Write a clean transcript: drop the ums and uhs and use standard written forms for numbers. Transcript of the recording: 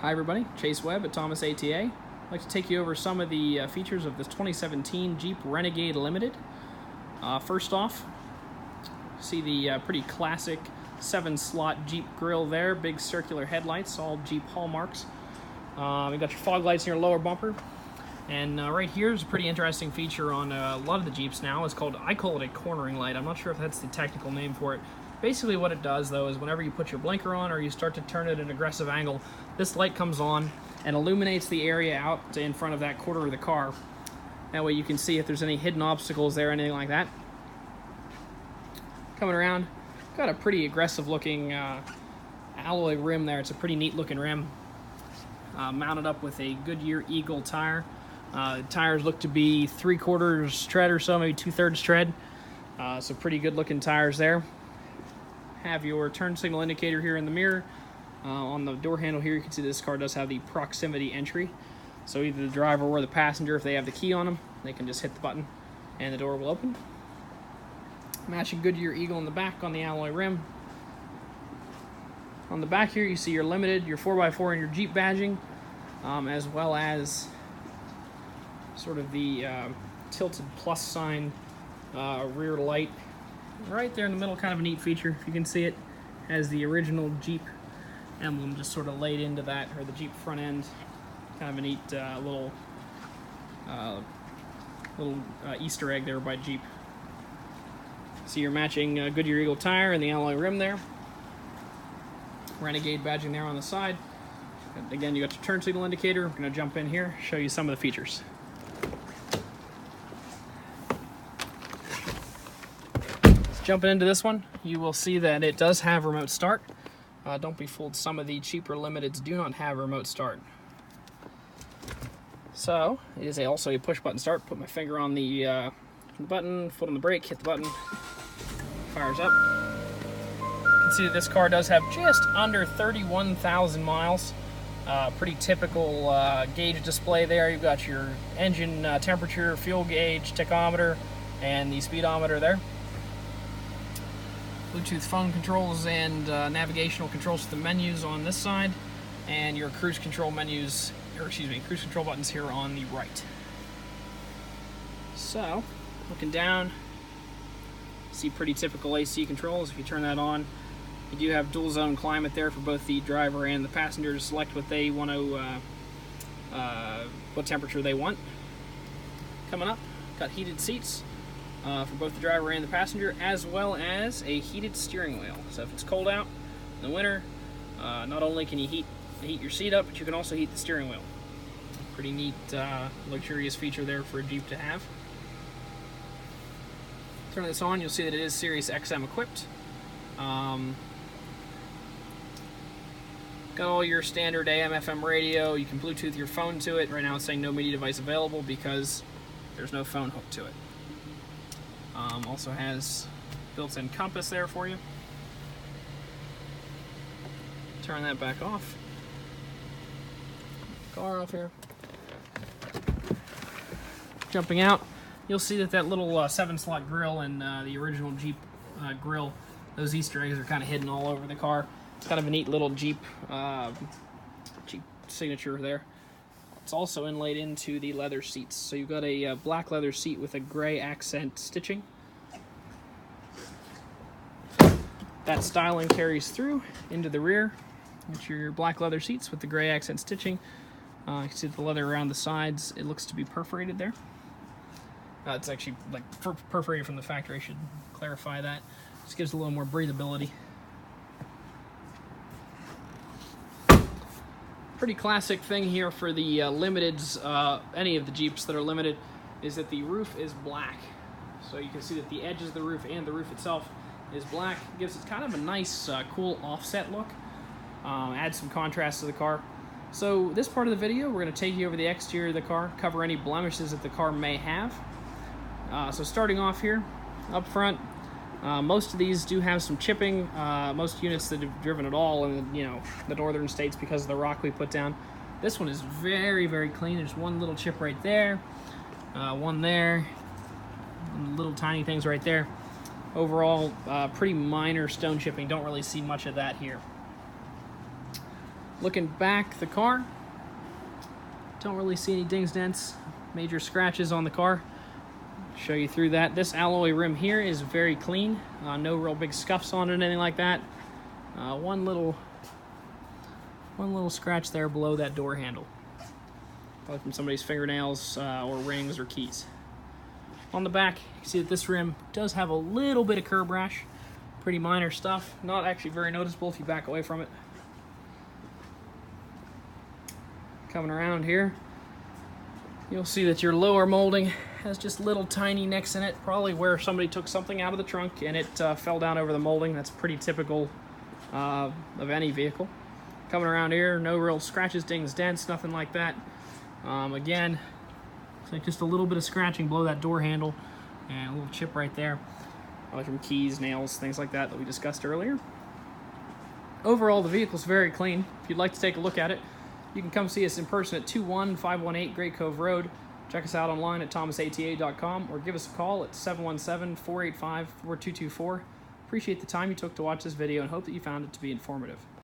Hi everybody, Chase Webb at Thomas ATA. I'd like to take you over some of the features of this 2017 Jeep Renegade Limited. First off, see the pretty classic 7-slot Jeep grille there, big circular headlights, all Jeep hallmarks. You got your fog lights in your lower bumper. And right here is a pretty interesting feature on a lot of the Jeeps now. I call it a cornering light. I'm not sure if that's the technical name for it. Basically what it does though is whenever you put your blinker on or you start to turn it at an aggressive angle, this light comes on and illuminates the area out in front of that quarter of the car. That way you can see if there's any hidden obstacles there or anything like that. Coming around, got a pretty aggressive looking alloy rim there. It's a pretty neat looking rim. Mounted up with a Goodyear Eagle tire. Tires look to be 3/4 tread or so, maybe 2/3 tread. So pretty good looking tires there. Have your turn signal indicator here in the mirror. On the door handle here, you can see this car does have the proximity entry. So either the driver or the passenger, if they have the key on them, they can just hit the button and the door will open. Matching Goodyear Eagle in the back on the alloy rim. On the back here, you see your Limited, your 4x4, and your Jeep badging, as well as sort of the tilted plus sign rear light. Right there in the middle, kind of a neat feature. If you can see it, has the original Jeep emblem just sort of laid into that, or the Jeep front end. Kind of a neat little Easter egg there by Jeep. See your matching Goodyear Eagle tire and the alloy rim there. Renegade badging there on the side. And again, you got your turn signal indicator. I'm going to jump in here, show you some of the features. Jumping into this one, you will see that it does have remote start. Don't be fooled, some of the cheaper Limiteds do not have remote start. So, it is also a push button start. Put my finger on the button, foot on the brake, hit the button, fires up. You can see that this car does have just under 31,000 miles. Pretty typical gauge display there. You've got your engine temperature, fuel gauge, tachometer, and the speedometer there. Bluetooth phone controls and navigational controls for the menus on this side, and your cruise control menus, or excuse me, cruise control buttons here on the right. So, looking down, see pretty typical AC controls. If you turn that on, you do have dual zone climate there for both the driver and the passenger to select what they want to, what temperature they want. Coming up, got heated seats. For both the driver and the passenger, as well as a heated steering wheel. So if it's cold out in the winter, not only can you heat your seat up, but you can also heat the steering wheel. Pretty neat, luxurious feature there for a Jeep to have. Turn this on, you'll see that it is Sirius XM equipped. Got all your standard AM, FM radio. You can Bluetooth your phone to it. Right now it's saying no media device available because there's no phone hooked to it. Also has built-in compass there for you. Turn that back off. Car off here. Jumping out, you'll see that that little 7-slot grille and the original Jeep grille, those Easter eggs are kind of hidden all over the car. It's kind of a neat little Jeep signature there. It's also inlaid into the leather seats. So you've got a black leather seat with a gray accent stitching. That styling carries through into the rear. It's your black leather seats with the gray accent stitching. You can see the leather around the sides. It looks to be perforated there. It's actually like perforated from the factory. I should clarify that. Just gives a little more breathability. Pretty classic thing here for the Limiteds, any of the Jeeps that are limited, is that the roof is black. So you can see that the edges of the roof and the roof itself is black. It gives it kind of a nice, cool offset look. Adds some contrast to the car. So this part of the video, we're going to take you over the exterior of the car, cover any blemishes that the car may have. So starting off here, up front, most of these do have some chipping. Most units that have driven at all in the northern states because of the rock we put down. This one is very, very clean. There's one little chip right there, one there, little tiny things right there. Overall, pretty minor stone chipping. Don't really see much of that here. Looking back the car, don't really see any dings, dents, major scratches on the car. Show you through that. This alloy rim here is very clean. No real big scuffs on it, anything like that. One little scratch there below that door handle, probably from somebody's fingernails or rings or keys. On the back, you can see that this rim does have a little bit of curb rash. Pretty minor stuff, not actually very noticeable if you back away from it. Coming around here, you'll see that your lower molding has just little tiny nicks in it, probably where somebody took something out of the trunk and it fell down over the molding. That's pretty typical of any vehicle. Coming around here, no real scratches, dings, dents, nothing like that. Again, it's like just a little bit of scratching below that door handle and a little chip right there, probably from keys, nails, things like that we discussed earlier. Overall, the vehicle's very clean. If you'd like to take a look at it, you can come see us in person at 21518 Great Cove Road. Check us out online at thomasata.com or give us a call at 717-485-4224. Appreciate the time you took to watch this video and hope that you found it to be informative.